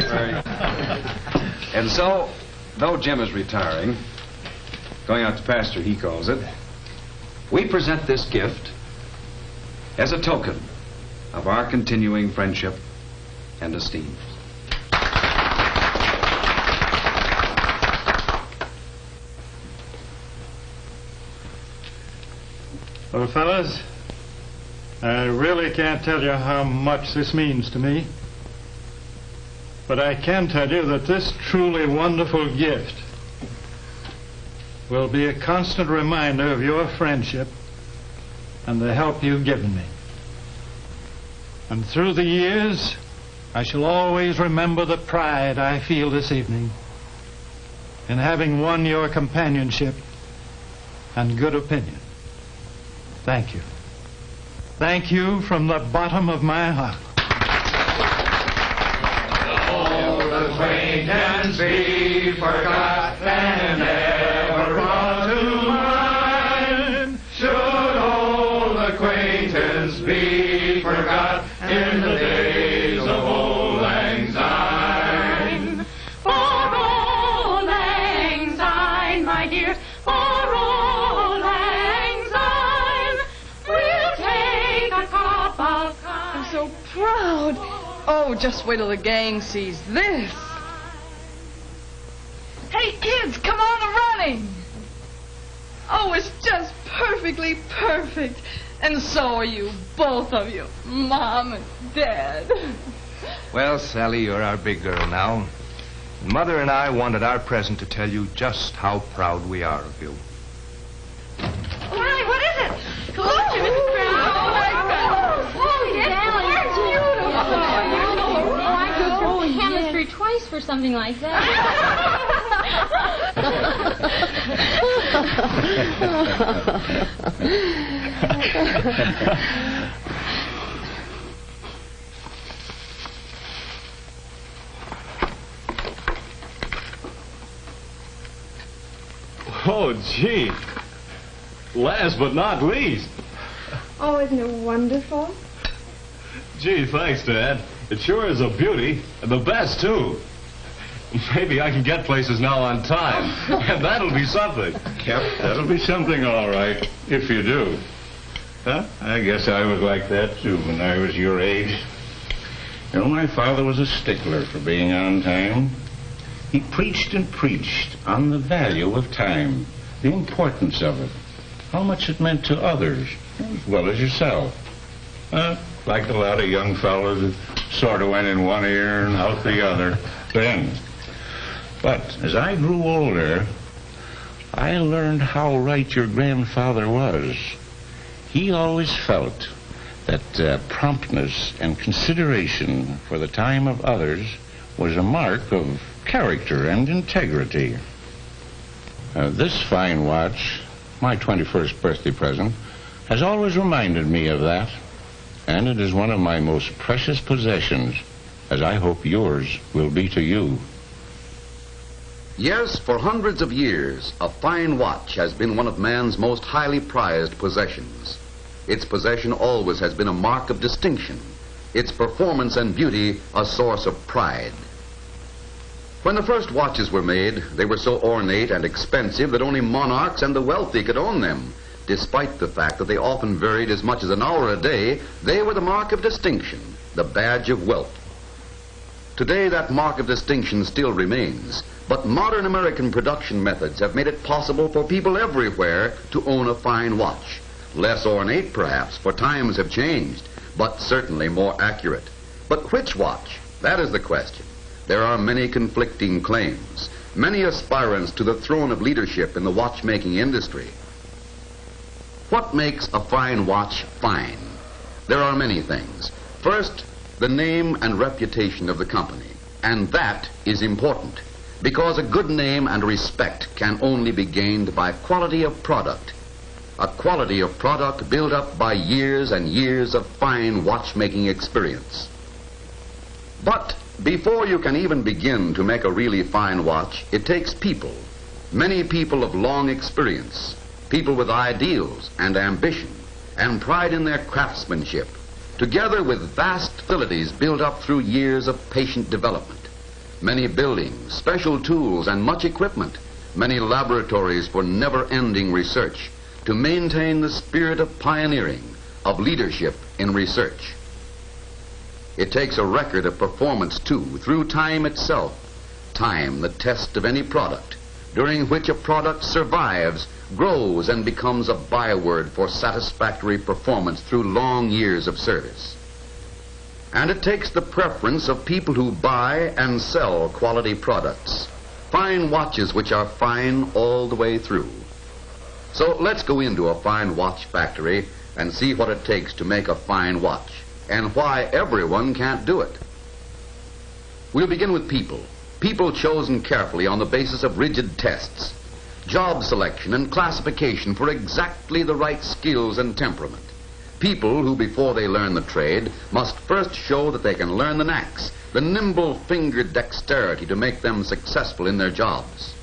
Very, very. And so, though Jim is retiring, going out to pasture, he calls it, we present this gift as a token of our continuing friendship and esteem. Well, fellas, I really can't tell you how much this means to me. But I can tell you that this truly wonderful gift will be a constant reminder of your friendship and the help you've given me. And through the years, I shall always remember the pride I feel this evening in having won your companionship and good opinion. Thank you. Thank you from the bottom of my heart. Acquaintance be forgot and never brought to mind. Should old acquaintance be forgot in the days of old lang syne. For old lang syne, my dear, for old lang syne, we'll take a cup of kind. I'm so proud. Oh, just wait till the gang sees this. Hey, kids, come on running. Oh, it's just perfectly perfect. And so are you, both of you, Mom and Dad. Well, Sally, you're our big girl now. Mother and I wanted our present to tell you just how proud we are of you. Sally, what is it? Collection, Mrs. Brown. Oh, my God. Oh, Sally, that's beautiful. Oh, I could go in chemistry twice for something like that. Oh, gee. Last but not least. Oh, isn't it wonderful? Gee, thanks, Dad. It sure is a beauty, and the best, too. Maybe I can get places now on time, and that'll be something. Yep, that'll be something, all right, if you do. Huh? I guess I was like that, too, when I was your age. You know, my father was a stickler for being on time. He preached and preached on the value of time, the importance of it, how much it meant to others, as well as yourself. Like a lot of young fellows that sort of went in one ear and out the other then. But as I grew older, I learned how right your grandfather was. He always felt that promptness and consideration for the time of others was a mark of character and integrity. This fine watch, my 21st birthday present, has always reminded me of that, and it is one of my most precious possessions, as I hope yours will be to you. Yes, for hundreds of years, a fine watch has been one of man's most highly prized possessions. Its possession always has been a mark of distinction, its performance and beauty a source of pride. When the first watches were made, they were so ornate and expensive that only monarchs and the wealthy could own them. Despite the fact that they often varied as much as an hour a day, they were the mark of distinction, the badge of wealth. Today, that mark of distinction still remains, but modern American production methods have made it possible for people everywhere to own a fine watch. Less ornate, perhaps, for times have changed, but certainly more accurate. But which watch? That is the question. There are many conflicting claims, many aspirants to the throne of leadership in the watchmaking industry. What makes a fine watch fine? There are many things. First, the name and reputation of the company, and that is important, because a good name and respect can only be gained by quality of product. A quality of product built up by years and years of fine watchmaking experience. But before you can even begin to make a really fine watch, it takes people, many people of long experience, people with ideals and ambition and pride in their craftsmanship, together with vast facilities built up through years of patient development. many buildings, special tools, and much equipment, many laboratories for never-ending research to maintain the spirit of pioneering, of leadership in research. It takes a record of performance, too, through time itself. Time, the test of any product, during which a product survives, grows, and becomes a byword for satisfactory performance through long years of service. And it takes the preference of people who buy and sell quality products, fine watches which are fine all the way through. So let's go into a fine watch factory and see what it takes to make a fine watch, and why everyone can't do it. We'll begin with people. People chosen carefully on the basis of rigid tests, job selection and classification for exactly the right skills and temperament. People who, before they learn the trade, must first show that they can learn the knacks, the nimble-fingered dexterity to make them successful in their jobs.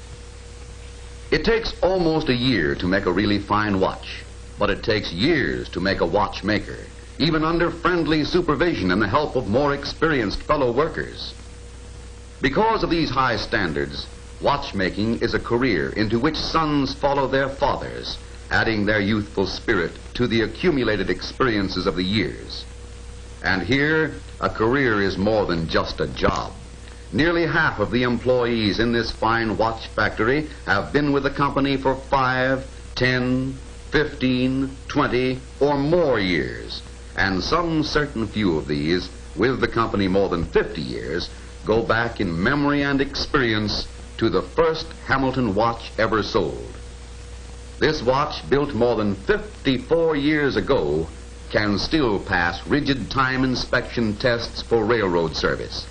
It takes almost a year to make a really fine watch, but it takes years to make a watchmaker, even under friendly supervision and the help of more experienced fellow workers. Because of these high standards, watchmaking is a career into which sons follow their fathers, adding their youthful spirit to the accumulated experiences of the years. And here, a career is more than just a job. Nearly half of the employees in this fine watch factory have been with the company for 5, 10, 15, 20, or more years. And some certain few of these, with the company more than 50 years, go back in memory and experience to the first Hamilton watch ever sold. This watch, built more than 54 years ago, can still pass rigid time inspection tests for railroad service.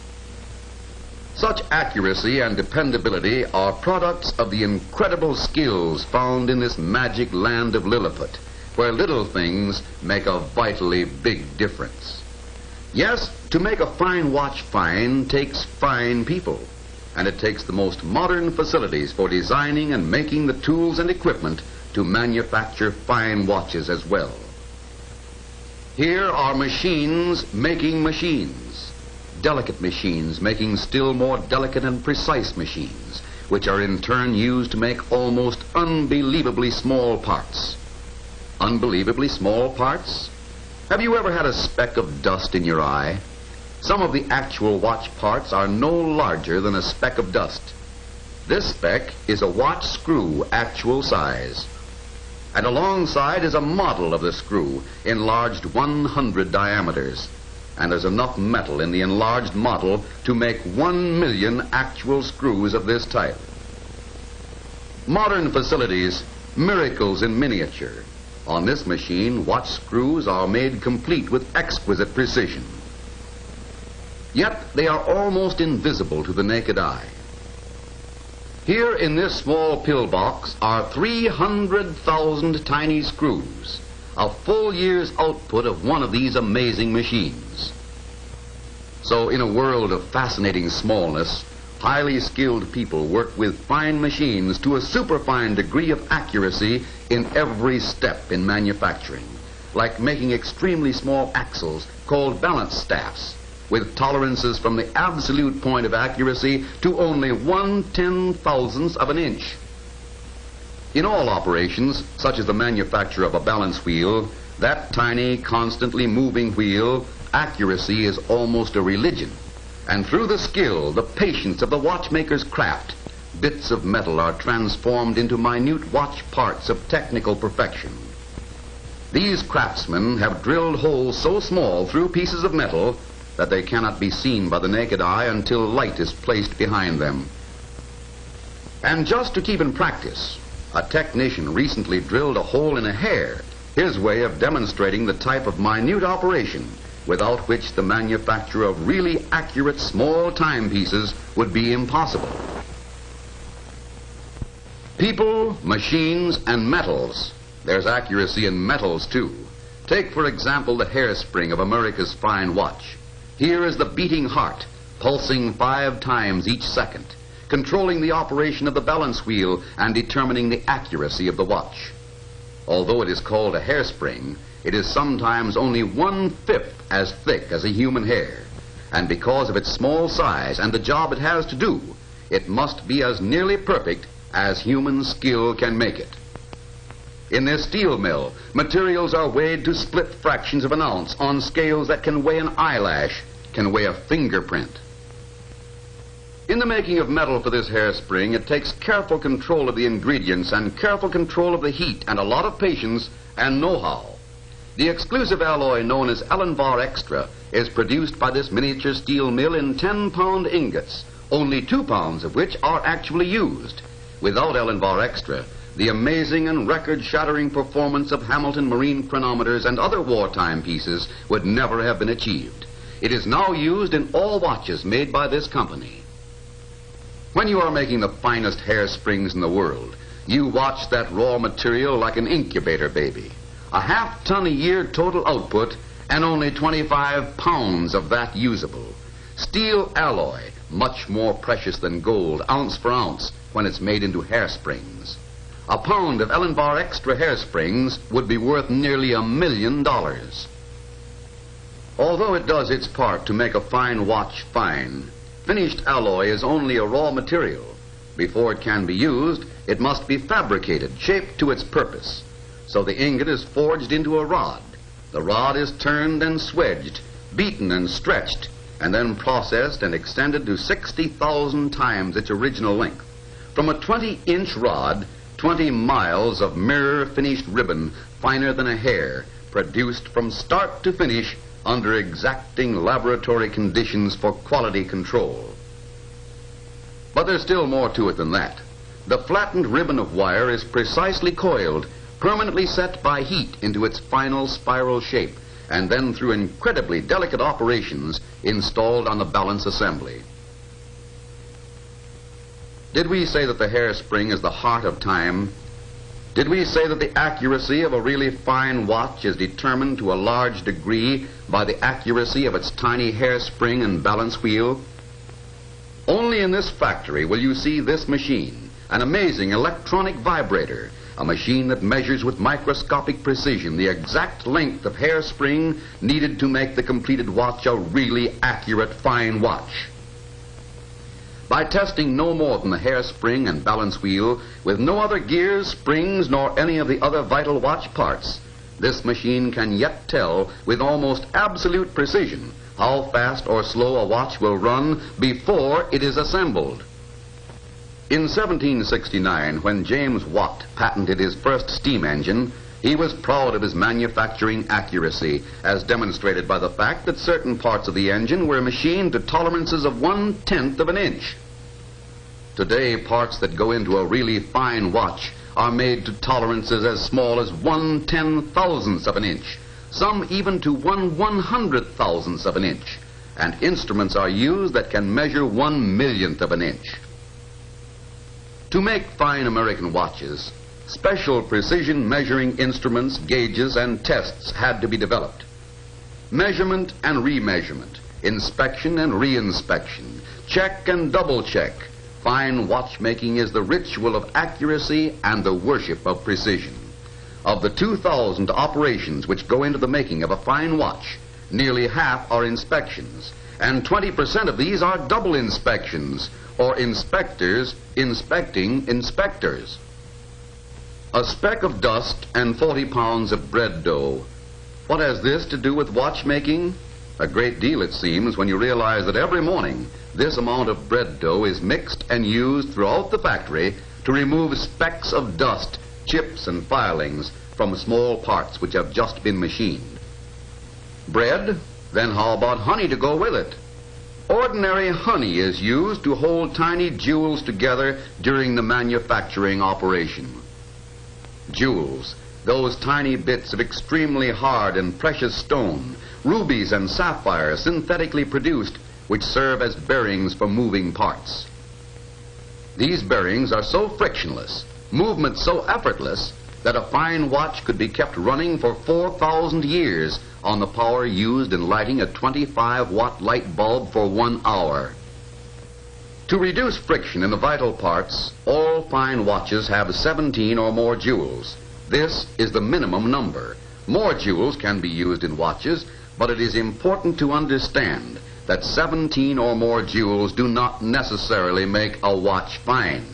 Such accuracy and dependability are products of the incredible skills found in this magic land of Lilliput, where little things make a vitally big difference. Yes, to make a fine watch fine takes fine people, and it takes the most modern facilities for designing and making the tools and equipment to manufacture fine watches as well. Here are machines making machines, delicate machines making still more delicate and precise machines, which are in turn used to make almost unbelievably small parts. Unbelievably small parts? Have you ever had a speck of dust in your eye? Some of the actual watch parts are no larger than a speck of dust. This speck is a watch screw actual size. And alongside is a model of the screw, enlarged 100 diameters. And there's enough metal in the enlarged model to make 1 million actual screws of this type. Modern facilities, miracles in miniature. On this machine, watch screws are made complete with exquisite precision. Yet they are almost invisible to the naked eye. Here in this small pillbox are 300,000 tiny screws, a full year's output of one of these amazing machines. So in a world of fascinating smallness, highly skilled people work with fine machines to a superfine degree of accuracy in every step in manufacturing, like making extremely small axles called balance staffs, with tolerances from the absolute point of accuracy to only 1/10,000th of an inch. In all operations, such as the manufacture of a balance wheel, that tiny, constantly moving wheel, accuracy is almost a religion. And through the skill, the patience of the watchmaker's craft, bits of metal are transformed into minute watch parts of technical perfection. These craftsmen have drilled holes so small through pieces of metal that they cannot be seen by the naked eye until light is placed behind them. And just to keep in practice, a technician recently drilled a hole in a hair, his way of demonstrating the type of minute operation without which the manufacture of really accurate small timepieces would be impossible. People, machines, and metals. There's accuracy in metals, too. Take, for example, the hairspring of America's fine watch. Here is the beating heart, pulsing 5 times each second, controlling the operation of the balance wheel and determining the accuracy of the watch. Although it is called a hairspring, it is sometimes only 1/5 as thick as a human hair. and because of its small size and the job it has to do, it must be as nearly perfect as human skill can make it. In this steel mill, materials are weighed to split fractions of an ounce on scales that can weigh an eyelash, can weigh a fingerprint. In the making of metal for this hairspring, it takes careful control of the ingredients and careful control of the heat and a lot of patience and know-how. The exclusive alloy known as Allenvar Extra is produced by this miniature steel mill in 10-pound ingots, only 2 pounds of which are actually used. Without Allenvar Extra, the amazing and record-shattering performance of Hamilton marine chronometers and other wartime pieces would never have been achieved. It is now used in all watches made by this company. When you are making the finest hairsprings in the world, you watch that raw material like an incubator baby. A half-ton a year total output and only 25 pounds of that usable. Steel alloy, much more precious than gold, ounce for ounce, when it's made into hairsprings. A pound of Allenvar Extra hairsprings would be worth nearly $1 million. Although it does its part to make a fine watch fine, finished alloy is only a raw material. Before it can be used, it must be fabricated, shaped to its purpose. So the ingot is forged into a rod. The rod is turned and swedged, beaten and stretched, and then processed and extended to 60,000 times its original length. From a 20-inch rod, 20 miles of mirror-finished ribbon, finer than a hair, produced from start to finish under exacting laboratory conditions for quality control. But there's still more to it than that. The flattened ribbon of wire is precisely coiled, permanently set by heat into its final spiral shape, and then through incredibly delicate operations installed on the balance assembly. Did we say that the hairspring is the heart of time? Did we say that the accuracy of a really fine watch is determined to a large degree by the accuracy of its tiny hairspring and balance wheel? Only in this factory will you see this machine, an amazing electronic vibrator, a machine that measures with microscopic precision the exact length of hairspring needed to make the completed watch a really accurate fine watch. By testing no more than the hairspring and balance wheel with no other gears, springs, nor any of the other vital watch parts, this machine can yet tell with almost absolute precision how fast or slow a watch will run before it is assembled. In 1769, when James Watt patented his first steam engine, he was proud of his manufacturing accuracy, as demonstrated by the fact that certain parts of the engine were machined to tolerances of 1/10 of an inch. Today, parts that go into a really fine watch are made to tolerances as small as 1/10,000th of an inch, some even to 1/100,000th of an inch, and instruments are used that can measure 1/1,000,000th of an inch. To make fine American watches, special precision measuring instruments, gauges, and tests had to be developed. Measurement and remeasurement, inspection and reinspection, check and double check. Fine watchmaking is the ritual of accuracy and the worship of precision. Of the 2,000 operations which go into the making of a fine watch, nearly half are inspections, and 20% of these are double inspections, or inspectors inspecting inspectors. A speck of dust and 40 pounds of bread dough. What has this to do with watchmaking? A great deal, it seems, when you realize that every morning this amount of bread dough is mixed and used throughout the factory to remove specks of dust, chips and filings from small parts which have just been machined. Bread? Then how about honey to go with it? Ordinary honey is used to hold tiny jewels together during the manufacturing operation. Jewels, those tiny bits of extremely hard and precious stone, rubies and sapphires synthetically produced, which serve as bearings for moving parts. These bearings are so frictionless, movement so effortless, that a fine watch could be kept running for 4,000 years on the power used in lighting a 25-watt light bulb for 1 hour. To reduce friction in the vital parts, all fine watches have 17 or more jewels. This is the minimum number. More jewels can be used in watches, but it is important to understand that 17 or more jewels do not necessarily make a watch fine.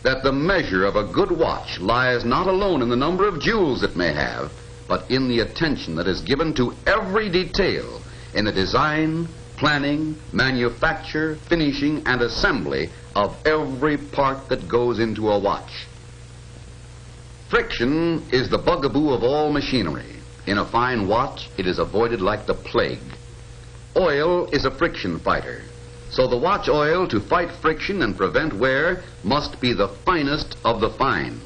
That the measure of a good watch lies not alone in the number of jewels it may have, but in the attention that is given to every detail in the design, planning, manufacture, finishing, and assembly of every part that goes into a watch. Friction is the bugaboo of all machinery. In a fine watch, it is avoided like the plague. Oil is a friction fighter, so the watch oil to fight friction and prevent wear must be the finest of the fine.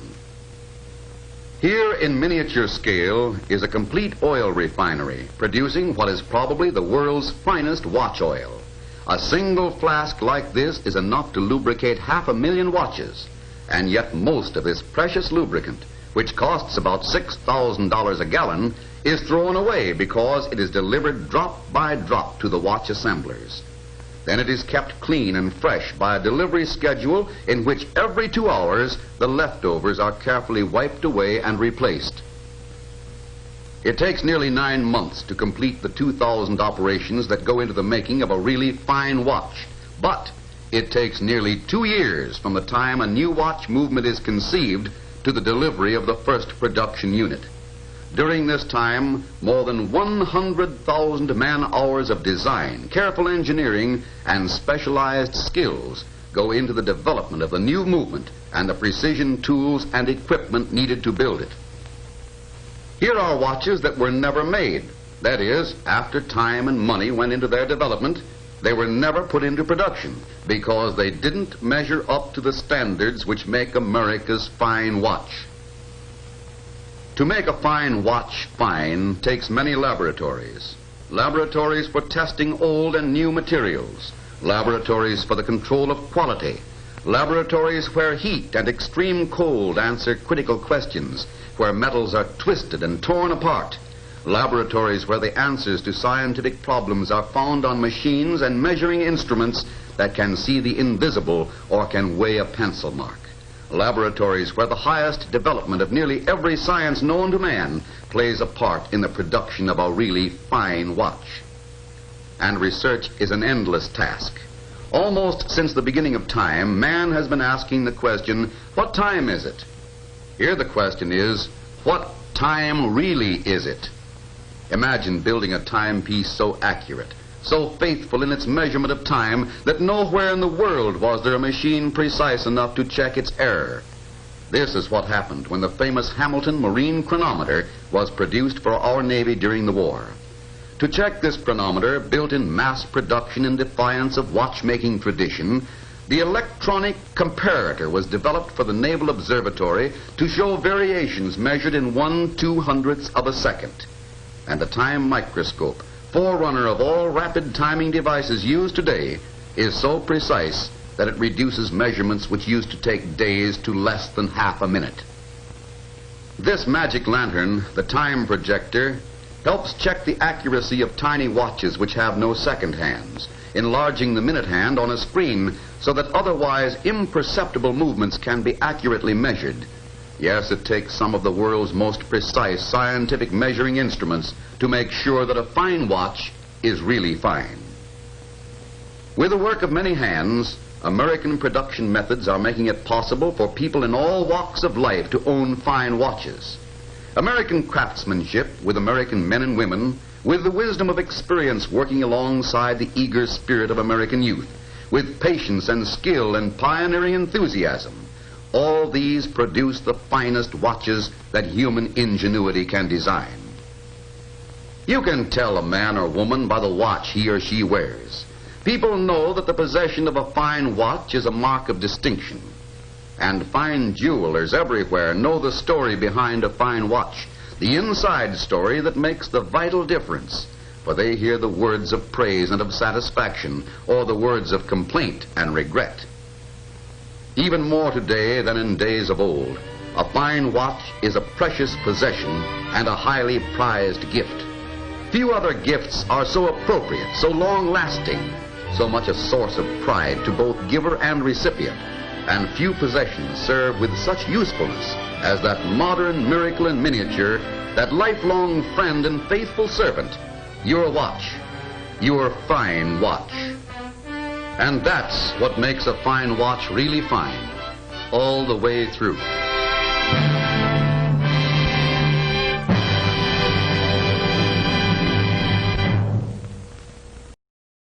Here in miniature scale is a complete oil refinery producing what is probably the world's finest watch oil. A single flask like this is enough to lubricate 500,000 watches, and yet most of this precious lubricant, which costs about $6,000 a gallon, is thrown away because it is delivered drop by drop to the watch assemblers. Then it is kept clean and fresh by a delivery schedule in which every 2 hours the leftovers are carefully wiped away and replaced. It takes nearly 9 months to complete the 2,000 operations that go into the making of a really fine watch, but it takes nearly 2 years from the time a new watch movement is conceived to the delivery of the first production unit. During this time, more than 100,000 man-hours of design, careful engineering, and specialized skills go into the development of the new movement and the precision tools and equipment needed to build it. Here are watches that were never made. That is, after time and money went into their development, they were never put into production because they didn't measure up to the standards which make America's fine watch. To make a fine watch fine takes many laboratories. Laboratories for testing old and new materials. Laboratories for the control of quality. Laboratories where heat and extreme cold answer critical questions, where metals are twisted and torn apart. Laboratories where the answers to scientific problems are found on machines and measuring instruments that can see the invisible or can weigh a pencil mark. Laboratories where the highest development of nearly every science known to man plays a part in the production of a really fine watch. And research is an endless task. Almost since the beginning of time, man has been asking the question, what time is it? Here the question is, what time really is it? Imagine building a timepiece so accurate, so faithful in its measurement of time that nowhere in the world was there a machine precise enough to check its error. This is what happened when the famous Hamilton marine chronometer was produced for our Navy during the war. To check this chronometer, built in mass production in defiance of watchmaking tradition, the electronic comparator was developed for the Naval Observatory to show variations measured in 1/200th of a second. And the time microscope, forerunner of all rapid timing devices used today, is so precise that it reduces measurements which used to take days to less than half a minute. This magic lantern, the time projector, helps check the accuracy of tiny watches which have no second hands, enlarging the minute hand on a screen so that otherwise imperceptible movements can be accurately measured. Yes, it takes some of the world's most precise scientific measuring instruments to make sure that a fine watch is really fine. With the work of many hands, American production methods are making it possible for people in all walks of life to own fine watches. American craftsmanship with American men and women, with the wisdom of experience working alongside the eager spirit of American youth, with patience and skill and pioneering enthusiasm, all these produce the finest watches that human ingenuity can design. You can tell a man or woman by the watch he or she wears. People know that the possession of a fine watch is a mark of distinction. And fine jewelers everywhere know the story behind a fine watch, the inside story that makes the vital difference, for they hear the words of praise and of satisfaction, or the words of complaint and regret. Even more today than in days of old, a fine watch is a precious possession and a highly prized gift. Few other gifts are so appropriate, so long-lasting, so much a source of pride to both giver and recipient, and few possessions serve with such usefulness as that modern miracle in miniature, that lifelong friend and faithful servant, your watch. your fine watch. And that's what makes a fine watch really fine, all the way through.